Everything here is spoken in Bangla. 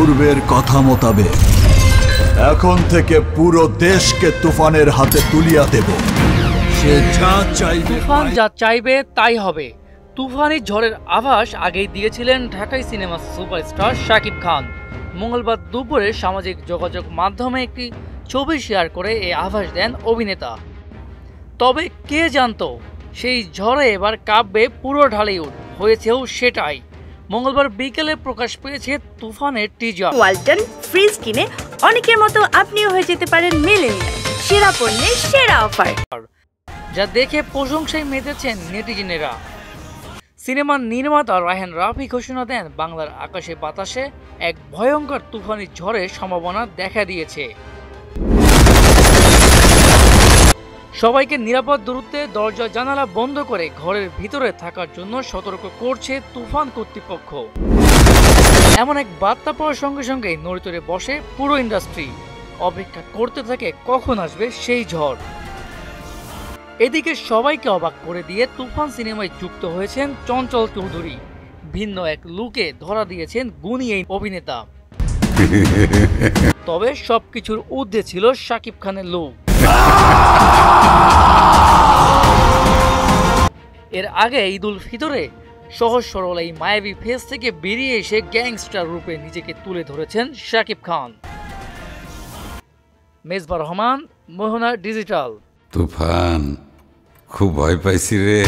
পূর্বের কথা মোতাবেক এখন থেকে পুরো দেশকে তুফানের হাতে তুলিয়া দেব। সে যা চাইবে, তুফান যা চাইবে তাই হবে। তুফানি ঝড়ের আভাস আগেই দিয়েছিলেন ঢাকাই সিনেমা সুপারস্টার শাকিব খান। মঙ্গলবার দুপুরে সামাজিক যোগাযোগ মাধ্যমে একটি ছবি শেয়ার করে এই আভাস দেন অভিনেতা। তবে কে জানতো সেই ঝড়ে এবার কাঁপবে পুরো ঢালিউড। হয়েছেও সেটাই। মঙ্গলবার বিকেলে প্রকাশ পেয়েছে তুফানের টিজার। ওয়ালটন ফ্রিজ কিনে অনেকের মতো আপনিও হয়ে যেতে পারেন মিলেনিয়াল। সেরা পণ্যের সেরা অফার, যা দেখে প্রশংসায় মেতেছেন নেটিজেনেরা। সিনেমার নির্মাতা রায়হান রাফি ঘোষণা দেন, বাংলার আকাশে বাতাসে এক ভয়ঙ্কর তুফানি ঝড়ের সম্ভাবনা দেখা দিয়েছে। সবাইকে নিরাপদ দূরত্বে দরজা জানালা বন্ধ করে ঘরের ভিতরে থাকার জন্য সতর্ক করছে তুফান কর্তৃপক্ষ। এমন এক বার্তা পাওয়ার সঙ্গে সঙ্গে নড়িচড়ে বসে পুরো ইন্ডাস্ট্রি। অপেক্ষা করতে থাকে কখন আসবে সেই ঝড়। এদিকে সবাইকে অবাক করে দিয়ে তুফান সিনেমায় যুক্ত হয়েছেন চঞ্চল চৌধুরী। ভিন্ন এক লুকে ধরা দিয়েছেন গুণী এই অভিনেতা। তবে সবকিছুর ঊর্ধ্বে ছিল শাকিব খানের লুক। এর আগে ঈদ উল ফিতরে সহজ সরল এই মায়াবী ফেস থেকে বেরিয়ে এসে গ্যাংস্টার রূপে নিজেকে তুলে ধরেছেন শাকিব খান। মেজবা রহমান, মোহনা ডিজিটাল। তুফান, খুব ভয় পাইছি রে।